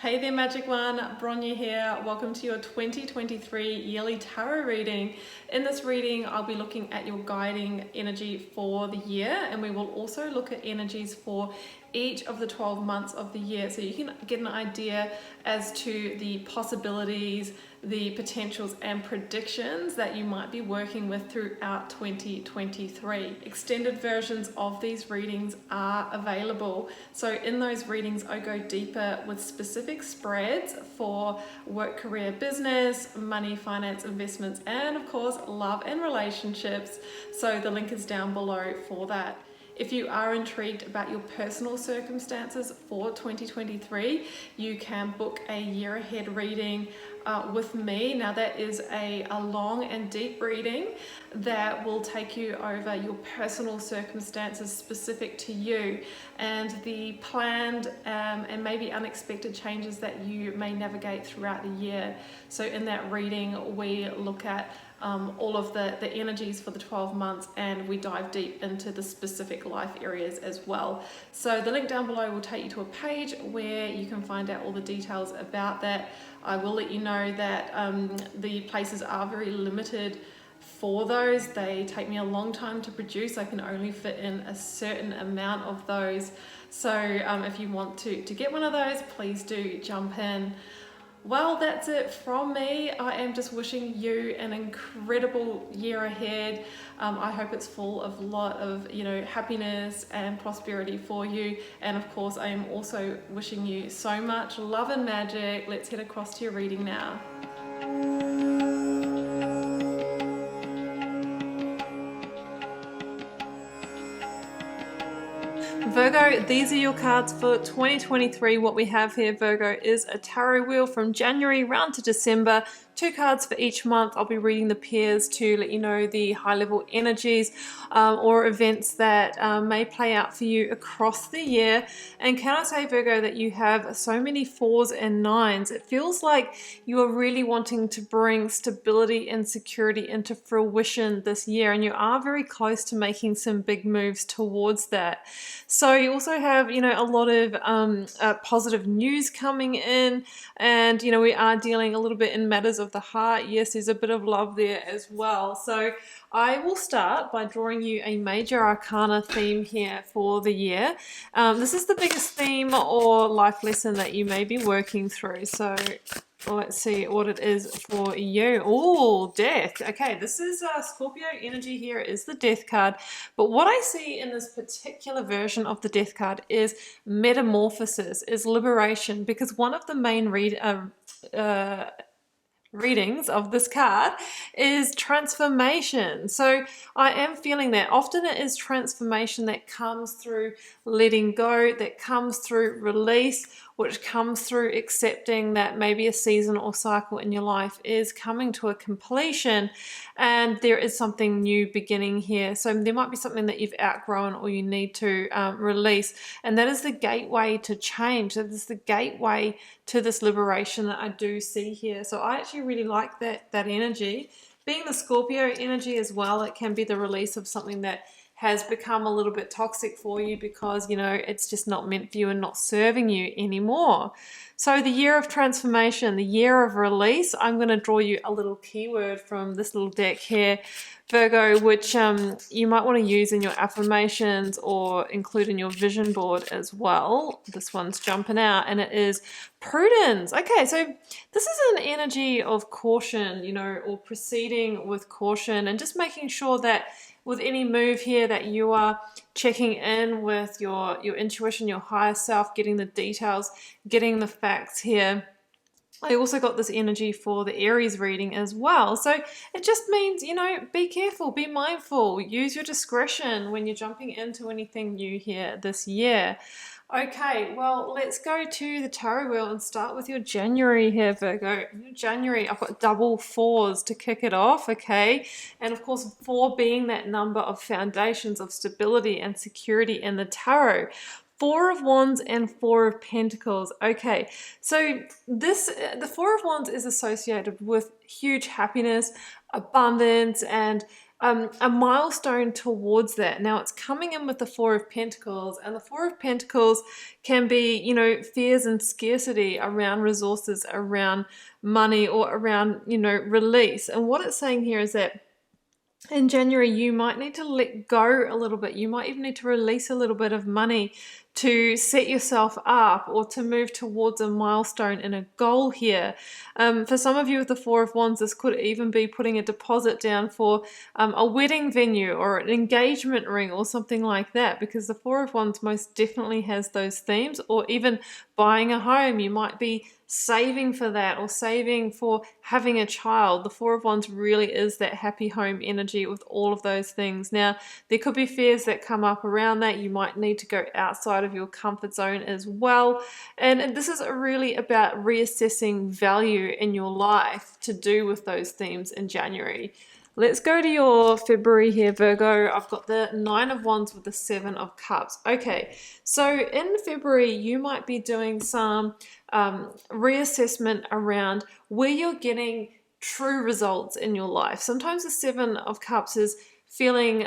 Hey there, Magic One, Bronya here. Welcome to your 2023 yearly tarot reading. In this reading, I'll be looking at your guiding energy for the year, and we will also look at energies for each of the 12 months of the year, so you can get an idea as to the possibilities, the potentials and predictions that you might be working with throughout 2023. Extended versions of these readings are available. So in those readings, I go deeper with specific spreads for work, career, business, money, finance, investments, and of course, love and relationships. So the link is down below for that. If you are intrigued about your personal circumstances for 2023, you can book a year ahead reading with me. Now that is a long and deep reading that will take you over your personal circumstances specific to you and the planned and maybe unexpected changes that you may navigate throughout the year. So in that reading, we look at all of the energies for the 12 months, and we dive deep into the specific life areas as well. So the link down below will take you to a page where you can find out all the details about that. I will let you know that the places are very limited for those. They take me a long time to produce. I can only fit in a certain amount of those. So if you want to get one of those, please do jump in. Well, that's it from me. I am just wishing you an incredible year ahead. I hope it's full of a lot of, happiness and prosperity for you. And of course, I am also wishing you so much love and magic. Let's head across to your reading now. Virgo, these are your cards for 2023. What we have here, Virgo, is a tarot wheel from January round to December. 2 cards for each month. I'll be reading the pairs to let you know the high-level energies or events that may play out for you across the year. And can I say, Virgo, that you have so many 4s and 9s. It feels like you are really wanting to bring stability and security into fruition this year, and you are very close to making some big moves towards that. So you also have, a lot of positive news coming in, and, we are dealing a little bit in matters of the heart. Yes, there's a bit of love there as well. So I will start by drawing you a major arcana theme here for the year. This is the biggest theme or life lesson that you may be working through. So let's see what it is for you. Oh, death. Okay, this is Scorpio energy here is the death card. But what I see in this particular version of the death card is metamorphosis, is liberation, because one of the main readings of this card is transformation. So I am feeling that often it is transformation that comes through letting go, that comes through release, which comes through accepting that maybe a season or cycle in your life is coming to a completion and there is something new beginning here. So there might be something that you've outgrown or you need to release, and that is the gateway to change. That is the gateway to this liberation that I do see here. So I actually really like that energy. Being the Scorpio energy as well, it can be the release of something that has become a little bit toxic for you because, it's just not meant for you and not serving you anymore. So the year of transformation, the year of release, I'm going to draw you a little keyword from this little deck here, Virgo, which you might want to use in your affirmations or include in your vision board as well. This one's jumping out, and it is prudence. Okay, so this is an energy of caution, or proceeding with caution and just making sure that with any move here that you are checking in with your intuition, your higher self, getting the details, getting the facts here. I also got this energy for the Aries reading as well. So it just means, be careful, be mindful, use your discretion when you're jumping into anything new here this year. Okay, well, let's go to the tarot wheel and start with your January here, Virgo. Your January, I've got double 4s to kick it off, okay? And of course, 4 being that number of foundations of stability and security in the tarot. 4 of Wands and 4 of Pentacles. Okay, so the 4 of Wands is associated with huge happiness, abundance, and a milestone towards that. Now it's coming in with the Four of Pentacles, and the Four of Pentacles can be, you know, fears and scarcity around resources, around money, or around, you know, release. And what it's saying here is that in January, you might need to let go a little bit. You might even need to release a little bit of money to set yourself up or to move towards a milestone and a goal here. For some of you with the Four of Wands, this could even be putting a deposit down for a wedding venue or an engagement ring or something like that, because the Four of Wands most definitely has those themes. Or even buying a home, you might be saving for that, or saving for having a child. The Four of Wands really is that happy home energy with all of those things. Now, there could be fears that come up around that. You might need to go outside of your comfort zone as well. And this is really about reassessing value in your life to do with those themes in January. Let's go to your February here, Virgo. I've got the Nine of Wands with the Seven of Cups. Okay, so in February, you might be doing some reassessment around where you're getting true results in your life. Sometimes the Seven of Cups is feeling,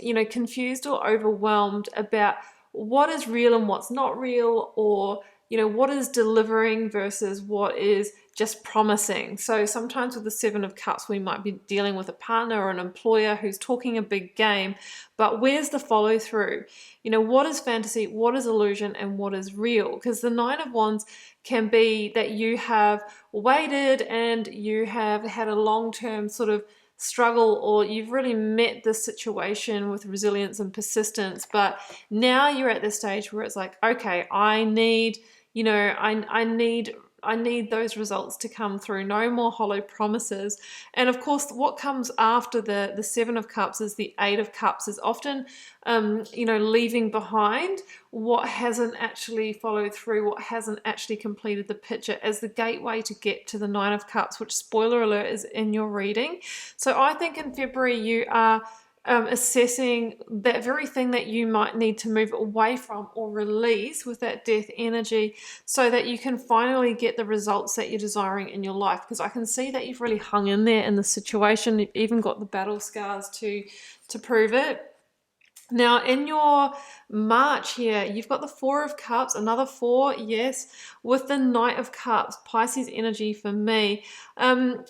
you know, confused or overwhelmed about what is real and what's not real, or, you know, what is delivering versus what is just promising. So sometimes with the Seven of Cups, we might be dealing with a partner or an employer who's talking a big game, but where's the follow through? You know, what is fantasy, what is illusion, and what is real? Because the Nine of Wands can be that you have waited and you have had a long-term sort of struggle, or you've really met this situation with resilience and persistence, but now you're at this stage where it's like, okay, I need, you know, I need those results to come through. No more hollow promises. And of course, what comes after the Seven of Cups is the Eight of Cups, is often, you know, leaving behind what hasn't actually followed through, what hasn't actually completed the picture, as the gateway to get to the Nine of Cups, which, spoiler alert, is in your reading. So I think in February you are assessing that very thing that you might need to move away from or release with that death energy, so that you can finally get the results that you're desiring in your life. Because I can see that you've really hung in there in the situation. You've even got the battle scars to prove it. Now, in your March here, you've got the Four of Cups, another four, yes, with the Knight of Cups, Pisces energy for me.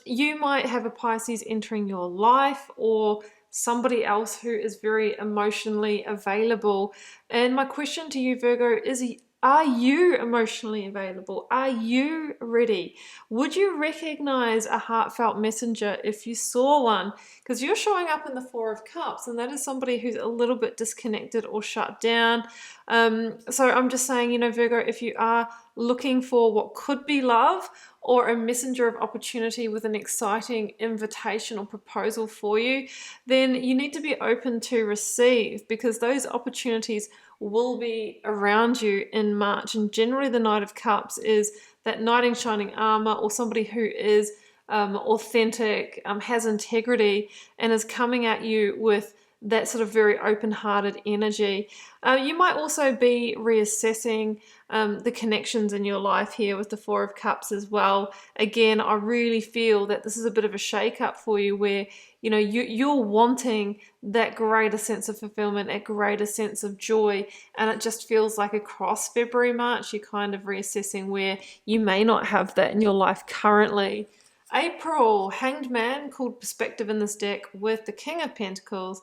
You might have a Pisces entering your life, or somebody else who is very emotionally available. And my question to you, Virgo, is are you emotionally available? Are you ready? Would you recognize a heartfelt messenger if you saw one? Because you're showing up in the Four of Cups, and that is somebody who's a little bit disconnected or shut down. So I'm just saying, you know, Virgo, if you are looking for what could be love, or a messenger of opportunity with an exciting invitation or proposal for you, then you need to be open to receive, because those opportunities will be around you in March. And generally the Knight of Cups is that knight in shining armor, or somebody who is authentic, has integrity, and is coming at you with that sort of very open-hearted energy. You might also be reassessing the connections in your life here with the Four of Cups as well. Again, I really feel that this is a bit of a shake-up for you, where, you know, you're wanting that greater sense of fulfillment, a greater sense of joy, and it just feels like across February, March, you're kind of reassessing where you may not have that in your life currently. April, Hanged Man, called Perspective in this deck, with the King of Pentacles.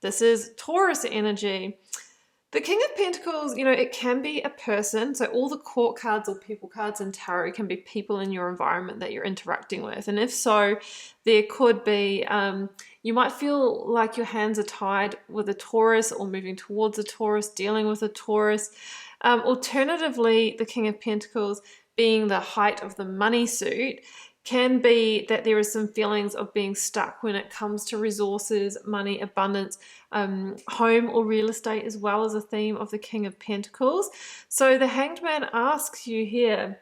This is Taurus energy. The King of Pentacles, you know, it can be a person. So all the court cards or people cards in tarot can be people in your environment that you're interacting with. And if so, there could be, you might feel like your hands are tied with a Taurus, or moving towards a Taurus, dealing with a Taurus. Alternatively, the King of Pentacles being the height of the money suit, can be that there are some feelings of being stuck when it comes to resources, money, abundance, home or real estate, as well as a theme of the King of Pentacles. So the Hanged Man asks you here,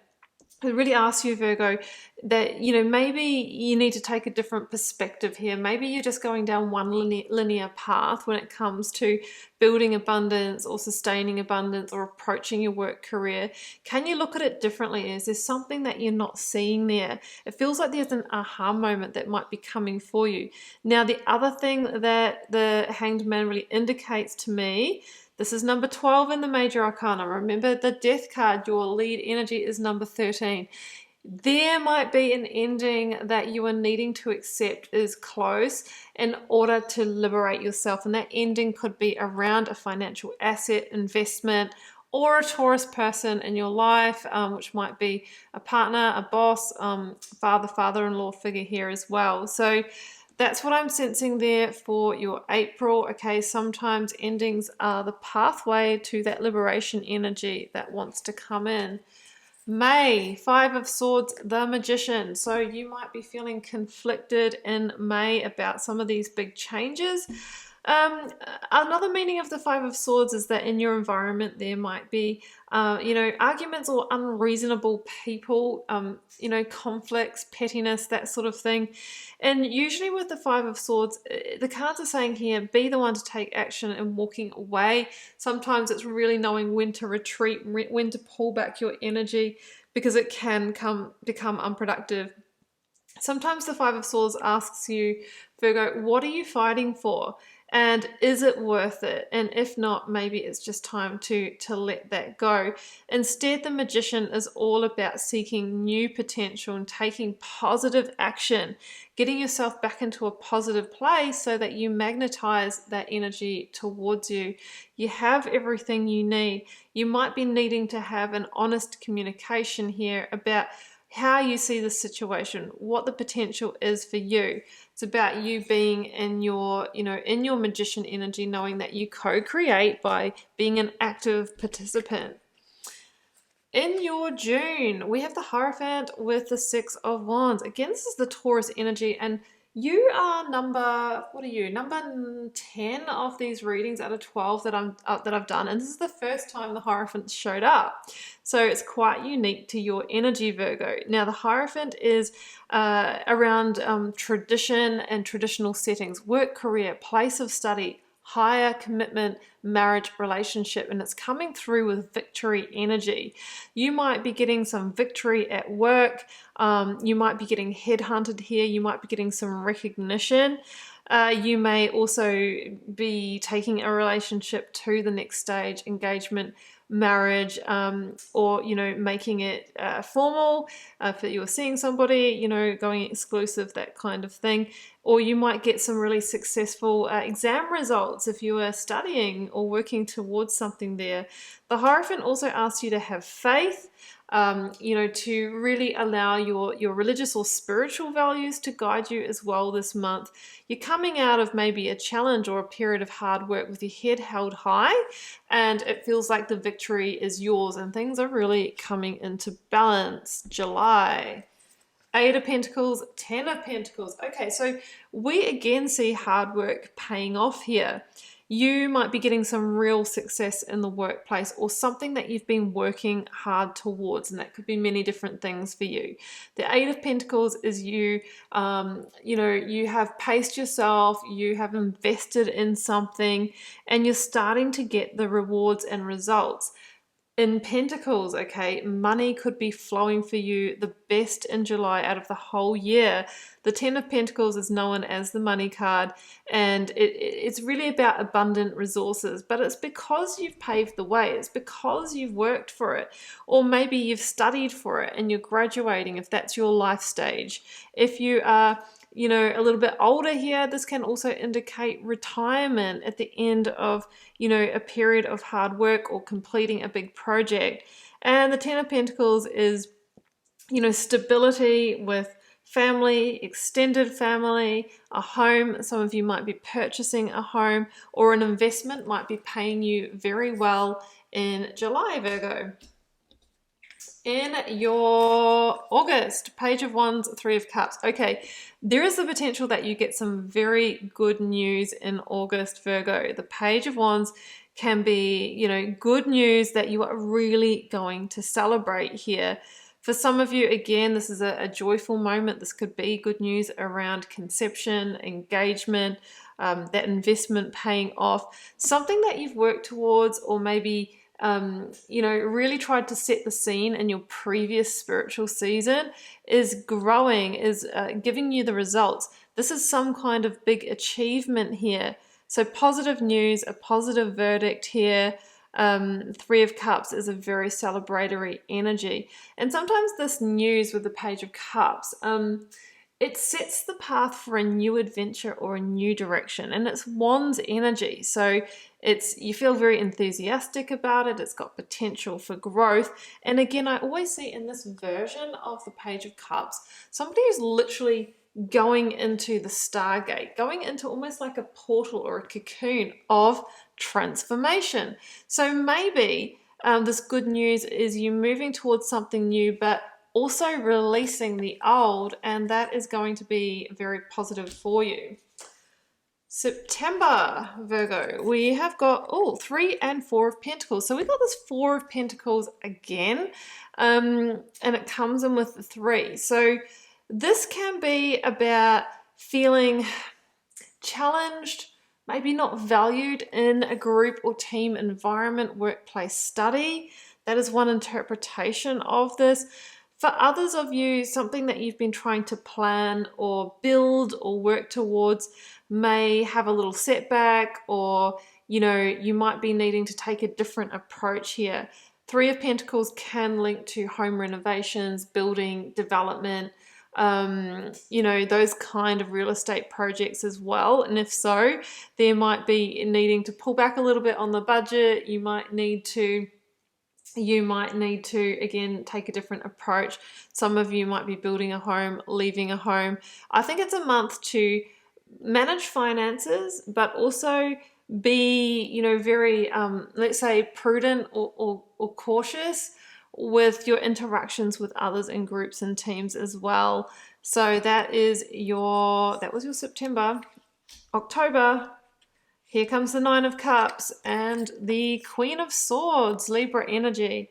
it really asks you, Virgo, that, you know, maybe you need to take a different perspective here. Maybe you're just going down one linear path when it comes to building abundance or sustaining abundance or approaching your work career. Can you look at it differently? Is there something that you're not seeing there? It feels like there's an aha moment that might be coming for you. Now, the other thing that the Hanged Man really indicates to me, this is number 12 in the Major Arcana. Remember, the Death card, your lead energy, is number 13. There might be an ending that you are needing to accept is close in order to liberate yourself. And that ending could be around a financial asset, investment, or a Taurus person in your life, which might be a partner, a boss, father, father-in-law figure here as well. So that's what I'm sensing there for your April. Okay, sometimes endings are the pathway to that liberation energy that wants to come in. May, Five of Swords, the Magician. So you might be feeling conflicted in May about some of these big changes. Another meaning of the Five of Swords is that in your environment there might be, you know, arguments or unreasonable people, you know, conflicts, pettiness, that sort of thing. And usually with the Five of Swords, the cards are saying here, be the one to take action and walking away. Sometimes it's really knowing when to retreat, when to pull back your energy, because it can become unproductive. Sometimes the Five of Swords asks you, Virgo, what are you fighting for? And is it worth it? And if not, maybe it's just time to let that go. Instead, the Magician is all about seeking new potential and taking positive action, getting yourself back into a positive place so that you magnetize that energy towards you. You have everything you need. You might be needing to have an honest communication here about how you see the situation, what the potential is for you. It's about you being in your, you know, in your Magician energy, knowing that you co-create by being an active participant. In your June, we have the Hierophant with the Six of Wands. Again, this is the Taurus energy, and you are number 10 of these readings out of 12 that I've done, and this is the first time the Hierophant showed up. So it's quite unique to your energy, Virgo. Now, the Hierophant is around tradition and traditional settings, work, career, place of study, higher commitment, marriage, relationship, and it's coming through with victory energy. You might be getting some victory at work. You might be getting headhunted here. You might be getting some recognition. You may also be taking a relationship to the next stage, engagement, marriage, or, you know, making it formal, if you're seeing somebody, you know, going exclusive, that kind of thing. Or you might get some really successful exam results if you are studying or working towards something there. The Hierophant also asks you to have faith, you know, to really allow your religious or spiritual values to guide you as well this month. You're coming out of maybe a challenge or a period of hard work with your head held high, and it feels like the victory is yours and things are really coming into balance. July. Eight of Pentacles, 10 of Pentacles. Okay, so we again see hard work paying off here. You might be getting some real success in the workplace or something that you've been working hard towards, and that could be many different things for you. The Eight of Pentacles is you, you know, you have paced yourself, you have invested in something, and you're starting to get the rewards and results. In Pentacles, okay, money could be flowing for you the best in July out of the whole year. The 10 of Pentacles is known as the money card, and it's really about abundant resources, but it's because you've paved the way. It's because you've worked for it, or maybe you've studied for it and you're graduating if that's your life stage. If you are, you know, a little bit older here, this can also indicate retirement at the end of, you know, a period of hard work or completing a big project. And the 10 of Pentacles is, you know, stability with family, extended family, a home. Some of you might be purchasing a home, or an investment might be paying you very well in July, Virgo. In your August, Page of Wands, Three of Cups. Okay, there is the potential that you get some very good news in August, Virgo. The Page of Wands can be, you know, good news that you are really going to celebrate here. For some of you, again, this is a joyful moment. This could be good news around conception, engagement, that investment paying off, something that you've worked towards, or maybe really tried to set the scene in your previous spiritual season is growing, is giving you the results. This is some kind of big achievement here. So positive news, a positive verdict here. Three of Cups is a very celebratory energy. And sometimes this news with the Page of Cups, it sets the path for a new adventure or a new direction, and it's Wands energy. So you feel very enthusiastic about it. It's got potential for growth. And again, I always see in this version of the Page of Cups, somebody who's literally going into the Stargate, going into almost like a portal or a cocoon of transformation. So maybe this good news is you moving towards something new, but also releasing the old, and that is going to be very positive for you. September, Virgo, we have got 3 and 4 of Pentacles. So we got this 4 of Pentacles again, and it comes in with the 3. So this can be about feeling challenged, maybe not valued in a group or team environment, workplace, study. That is one interpretation of this. For others of you, something that you've been trying to plan or build or work towards may have a little setback, or you might be needing to take a different approach here. 3 of Pentacles can link to home renovations, building, development, those kind of real estate projects as well. And if so, there might be needing to pull back a little bit on the budget. You might need to again take a different approach. Some of you might be building a home, leaving a home. I think it's a month to manage finances, but also be very let's say prudent or cautious with your interactions with others in groups and teams as well. So that was your September. October, here comes the 9 of Cups and the Queen of Swords, Libra energy.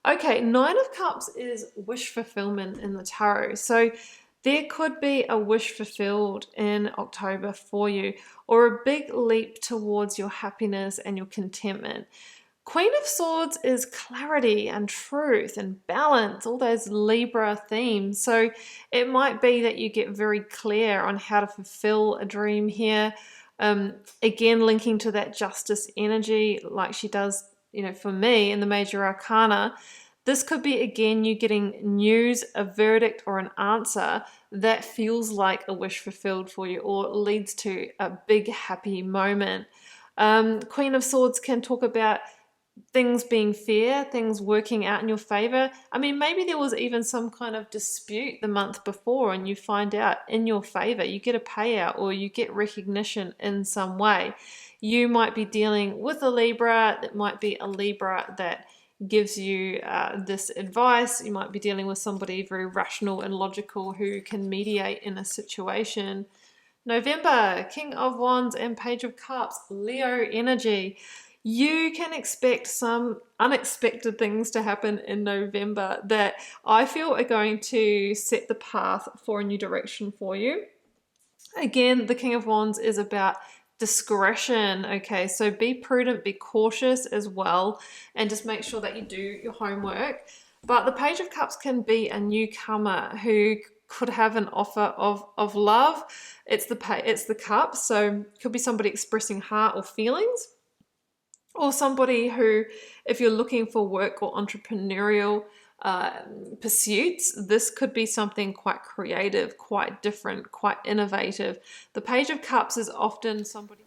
Okay, 9 of Cups is wish fulfillment in the tarot. So there could be a wish fulfilled in October for you, or a big leap towards your happiness and your contentment. Queen of Swords is clarity and truth and balance, all those Libra themes. So it might be that you get very clear on how to fulfill a dream here. Again, linking to that justice energy, like she does, for me in the major arcana. This could be, again, you getting news, a verdict, or an answer that feels like a wish fulfilled for you, or leads to a big happy moment. Queen of Swords can talk about things being fair, things working out in your favor. I mean, maybe there was even some kind of dispute the month before and you find out in your favor, you get a payout or you get recognition in some way. You might be dealing with a Libra. That might be a Libra that gives you this advice. You might be dealing with somebody very rational and logical who can mediate in a situation. November, King of Wands and Page of Cups, Leo energy. You can expect some unexpected things to happen in November that I feel are going to set the path for a new direction for you. Again, the King of Wands is about discretion. Okay, so be prudent, be cautious as well, and just make sure that you do your homework. But the Page of Cups can be a newcomer who could have an offer of love. It's the cup, so it could be somebody expressing heart or feelings, or somebody who, if you're looking for work or entrepreneurial pursuits, this could be something quite creative, quite different, quite innovative. The Page of Cups is often somebody...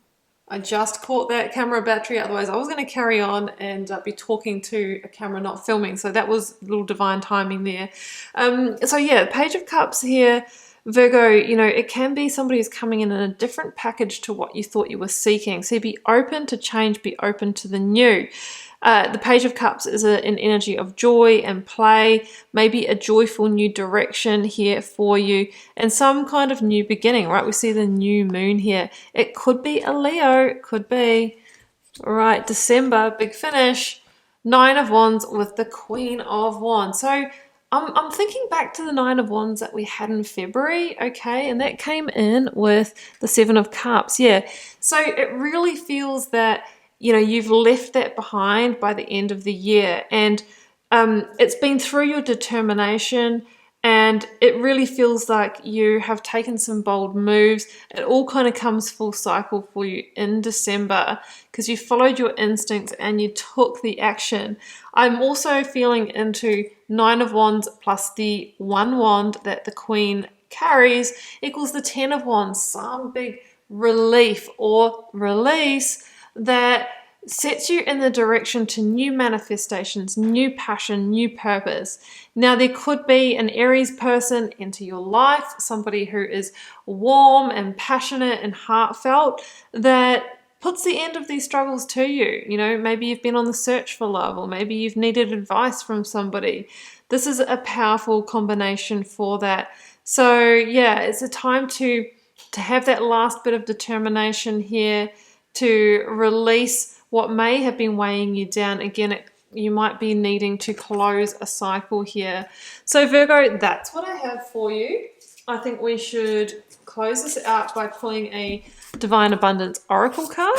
I just caught that camera battery, otherwise I was going to carry on and be talking to a camera, not filming. So that was a little divine timing there. So yeah, Page of Cups here, Virgo, it can be somebody who's coming in a different package to what you thought you were seeking. So be open to change, be open to the new. The Page of Cups is an energy of joy and play, maybe a joyful new direction here for you, and some kind of new beginning, right? We see the new moon here. It could be a Leo, it could be. All right, December, big finish. 9 of Wands with the Queen of Wands. So I'm thinking back to the Nine of Wands that we had in February, okay, and that came in with the Seven of Cups, yeah. So it really feels that, you know, you've left that behind by the end of the year, and it's been through your determination, and it really feels like you have taken some bold moves. It all kind of comes full cycle for you in December because you followed your instincts and you took the action. I'm also feeling into Nine of Wands plus the one wand that the Queen carries equals the Ten of Wands. Some big relief or release that sets you in the direction to new manifestations, new passion, new purpose. Now, there could be an Aries person into your life, somebody who is warm and passionate and heartfelt that puts the end of these struggles to you. You know, maybe you've been on the search for love, or maybe you've needed advice from somebody. This is a powerful combination for that. So yeah, it's a time to have that last bit of determination here to release what may have been weighing you down. Again, you might be needing to close a cycle here. So Virgo, that's what I have for you. I think we should close this out by pulling a Divine Abundance Oracle card.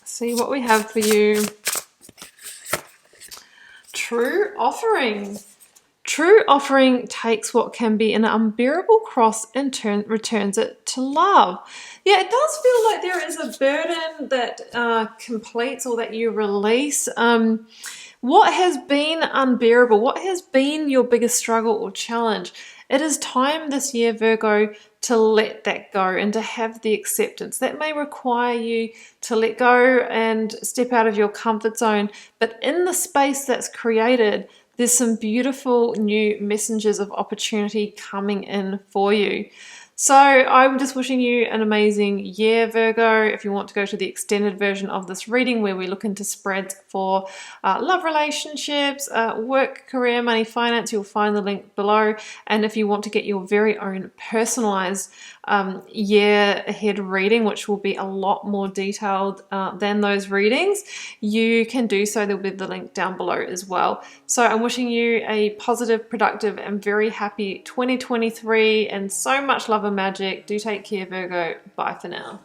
See what we have for you. True Offering. True offering takes what can be an unbearable cross and returns it to love. Yeah, it does feel like there is a burden that completes or that you release. What has been unbearable? What has been your biggest struggle or challenge? It is time this year, Virgo, to let that go and to have the acceptance. That may require you to let go and step out of your comfort zone, but in the space that's created, there's some beautiful new messengers of opportunity coming in for you. So I'm just wishing you an amazing year, Virgo. If you want to go to the extended version of this reading where we look into spreads for love relationships, work, career, money, finance, you'll find the link below. And if you want to get your very own personalized year ahead reading, which will be a lot more detailed than those readings, you can do so. There'll be the link down below as well. So I'm wishing you a positive, productive, and very happy 2023 and so much love and magic. Do take care, Virgo. Bye for now.